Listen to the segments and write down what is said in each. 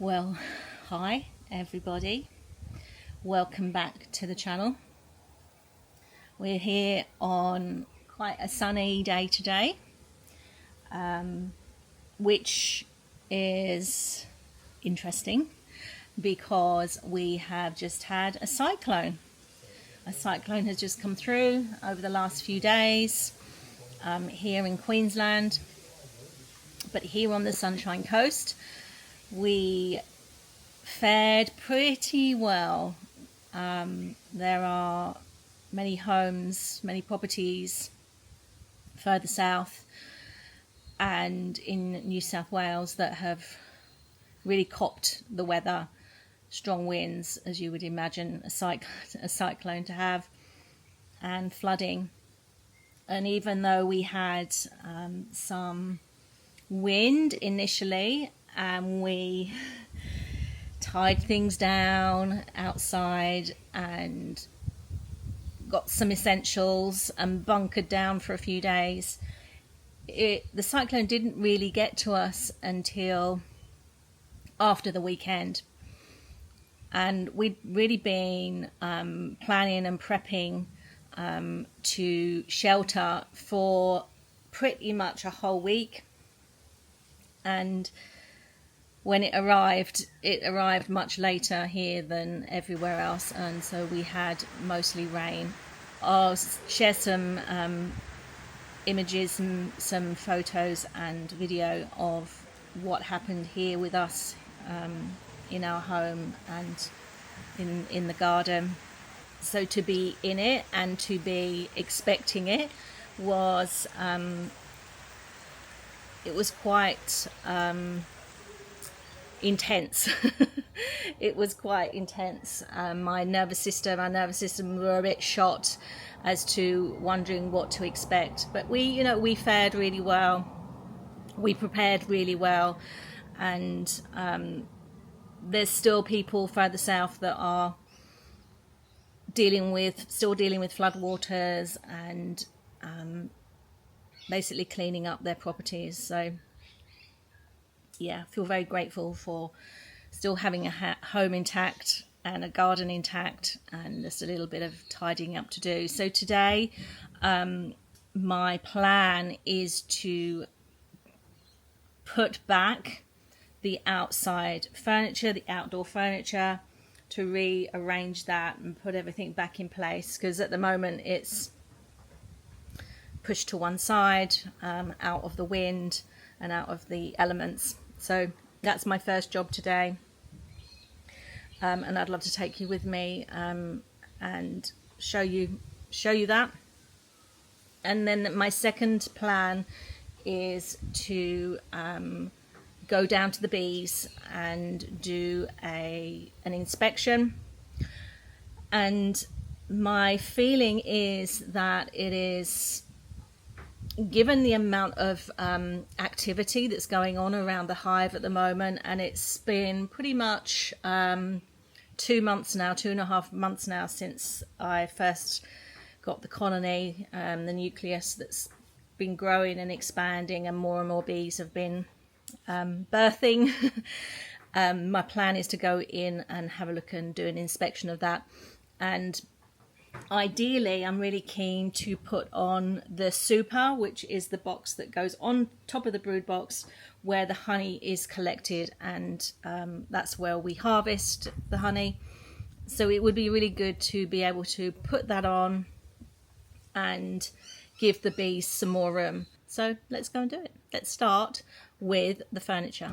Well, hi everybody, welcome back to the channel. We're here on quite a sunny day today, which is interesting because we have just had a cyclone. A cyclone has just come through over the last few days here in Queensland, but here on the Sunshine Coast we fared pretty well. There are many homes, many properties further south and in New South Wales that have really copped the weather, strong winds as you would imagine a cyclone to have, and flooding. And even though we had some wind initially, and we tied things down outside and got some essentials and bunkered down for a few days, the cyclone didn't really get to us until after the weekend. And we'd really been planning and prepping to shelter for pretty much a whole week. And when it arrived much later here than everywhere else, and so we had mostly rain. I'll share some images and some photos and video of what happened here with us in our home and in the garden. So to be in it and to be expecting it was it was quite intense. It was quite intense. Our nervous system were a bit shot as to wondering what to expect. But we fared really well. We prepared really well, and there's still people further south that are still dealing with floodwaters and basically cleaning up their properties. So yeah, I feel very grateful for still having a home intact and a garden intact, and just a little bit of tidying up to do. So today my plan is to put back the outside furniture, the outdoor furniture, to rearrange that and put everything back in place, because at the moment it's pushed to one side, out of the wind and out of the elements. So that's my first job today, and I'd love to take you with me and show you that. And then my second plan is to go down to the bees and do an inspection. And my feeling is that it is, given the amount of activity that's going on around the hive at the moment, and it's been pretty much 2.5 months now since I first got the colony, the nucleus that's been growing and expanding, and more bees have been birthing. My plan is to go in and have a look and do an inspection of that. And ideally, I'm really keen to put on the super, which is the box that goes on top of the brood box where the honey is collected, and that's where we harvest the honey. So it would be really good to be able to put that on and give the bees some more room. So let's go and do it. Let's start with the furniture.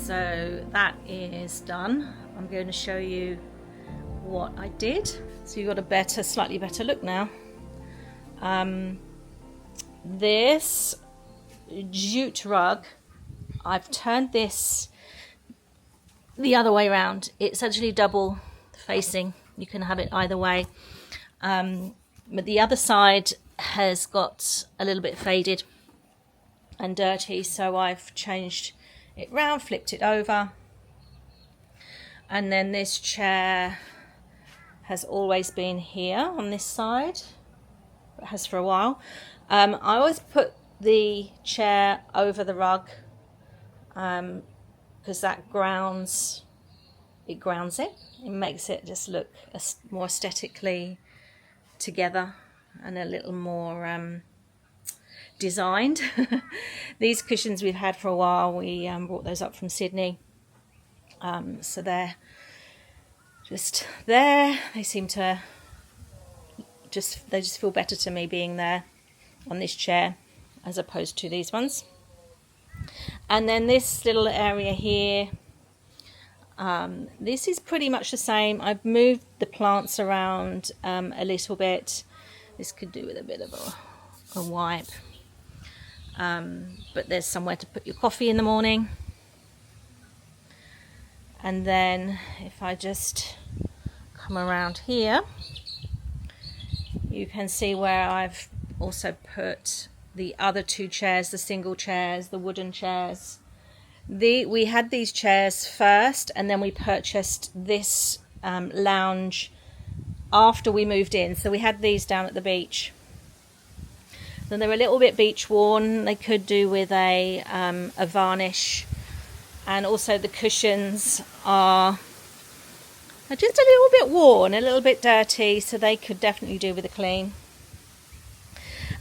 So that is done. I'm going to show you what I did. So you've got a slightly better look now. This jute rug, I've turned this the other way around. It's actually double facing. You can have it either way. But the other side has got a little bit faded and dirty, so I've changed it round, flipped it over. And then this chair has always been here on this side. It has for a while. I always put the chair over the rug because that grounds it. It makes it just look more aesthetically together and a little more designed. These cushions we've had for a while. We brought those up from Sydney. So they're just there. They seem to they just feel better to me being there on this chair as opposed to these ones. And then this little area here, this is pretty much the same. I've moved the plants around a little bit. This could do with a bit of a wipe, but there's somewhere to put your coffee in the morning. And then if I just come around here, you can see where I've also put the other two chairs, the single chairs, the wooden chairs. We had these chairs first, and then we purchased this lounge after we moved in. So we had these down at the beach. Then they were a little bit beach worn. They could do with a varnish. And also the cushions are just a little bit worn, a little bit dirty, so they could definitely do with a clean.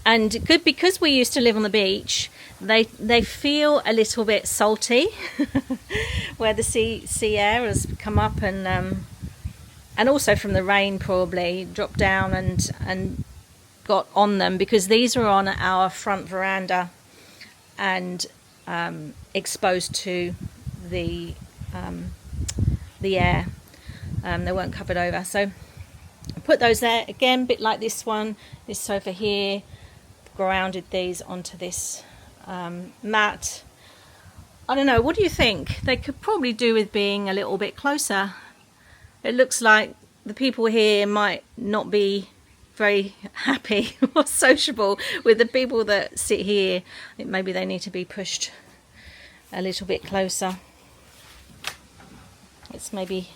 And good, because we used to live on the beach, they feel a little bit salty where the sea air has come up and also from the rain probably dropped down and got on them, because these are on our front veranda and exposed to the air. They weren't covered over, so I put those there again, a bit like this one, this sofa here. Grounded these onto this mat. I don't know, what do you think? They could probably do with being a little bit closer. It looks like the people here might not be very happy or sociable with the people that sit here. I think maybe they need to be pushed a little bit closer. It's maybe,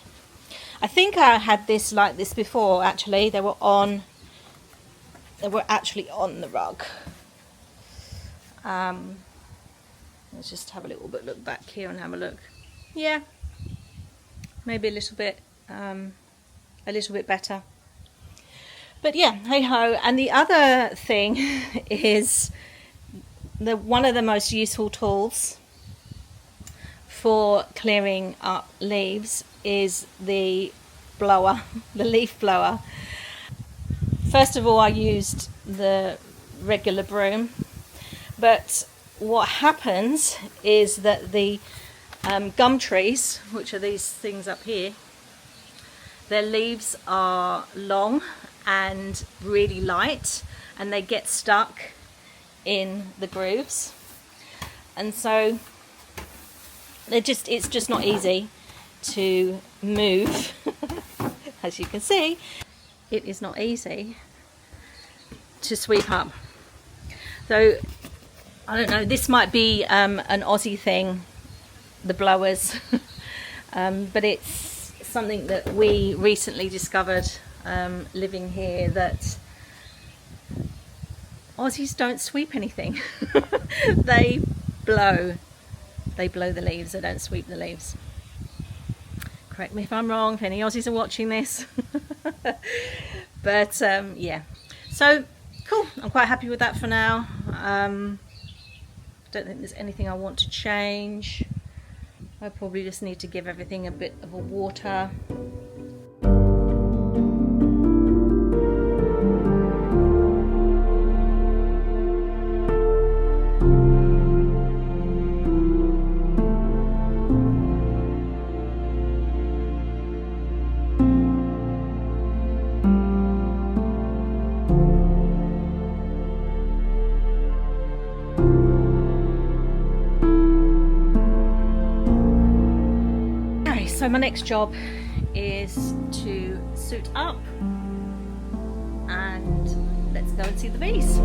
I think I had this like this before actually. They were actually on the rug. Let's just have a little bit look back here and have a look. Yeah, maybe a little bit better. But yeah, hey ho. And the other thing is one of the most useful tools for clearing up leaves is the blower, the leaf blower. First of all, I used the regular broom, but what happens is that the gum trees, which are these things up here, their leaves are long and really light, and they get stuck in the grooves, and so it's just not easy to move. As you can see, it is not easy to sweep up. So I don't know, this might be an Aussie thing, the blowers, but it's something that we recently discovered living here, that Aussies don't sweep anything. They blow the leaves, they don't sweep the leaves. Correct me if I'm wrong, if any Aussies are watching this. But yeah, so cool, I'm quite happy with that for now. Don't think there's anything I want to change. I probably just need to give everything a bit of a water. So my next job is to suit up and let's go and see the bees.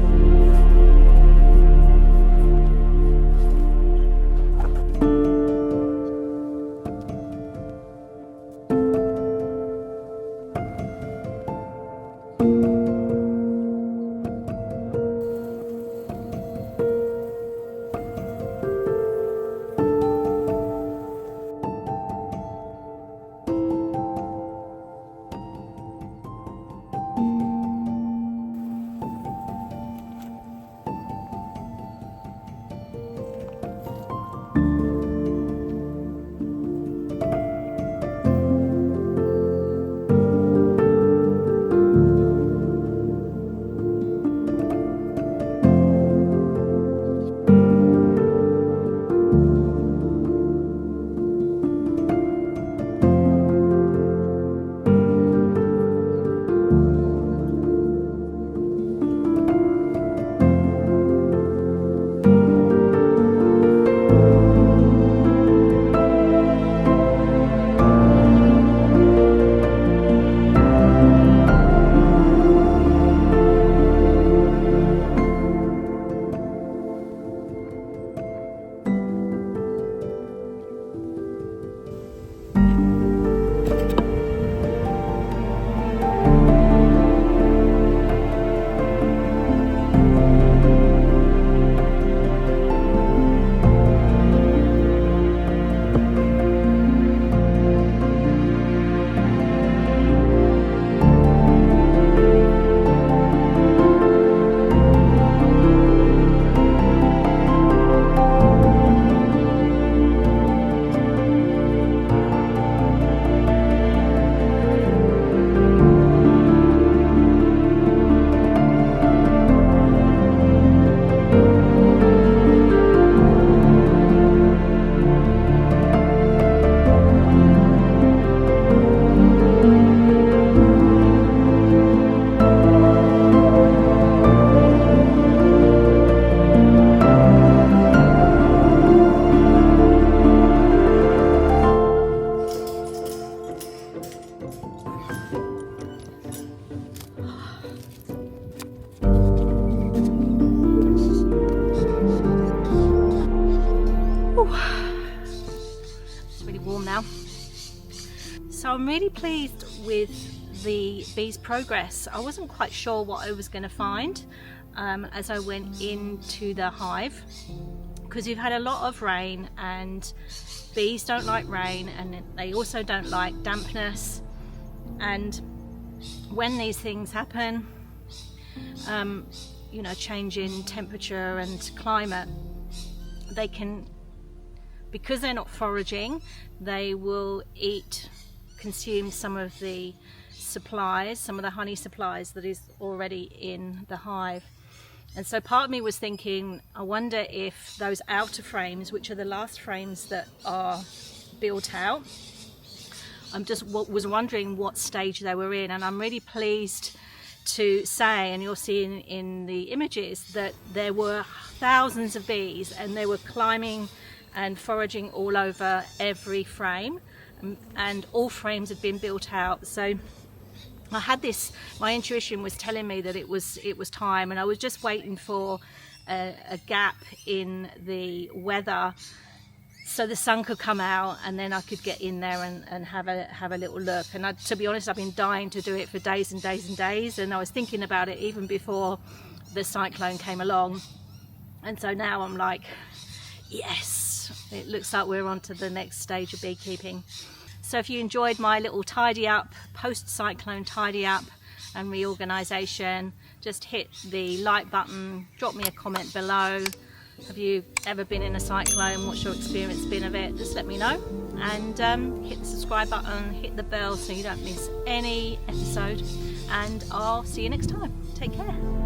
It's really warm now. So I'm really pleased with the bees' progress. I wasn't quite sure what I was going to find as I went into the hive, because we've had a lot of rain and bees don't like rain, and they also don't like dampness, and when these things happen, you know, change in temperature and climate, they can, because they're not foraging, they will consume some of the supplies, some of the honey supplies that is already in the hive. And so part of me was thinking, I wonder if those outer frames, which are the last frames that are built out, was wondering what stage they were in. And I'm really pleased to say, and you'll see in the images, that there were thousands of bees and they were climbing and foraging all over every frame, and all frames had been built out. So I had this, my intuition was telling me that it was time, and I was just waiting for a gap in the weather so the sun could come out and then I could get in there and have a little look. And to be honest, I've been dying to do it for days and days and days, and I was thinking about it even before the cyclone came along. And so now I'm like, yes, it looks like we're on to the next stage of beekeeping. So if you enjoyed my little tidy up, post-cyclone tidy up and reorganisation, just hit the like button, drop me a comment below. Have you ever been in a cyclone? What's your experience been of it? Just let me know. And hit the subscribe button, hit the bell so you don't miss any episode. And I'll see you next time. Take care.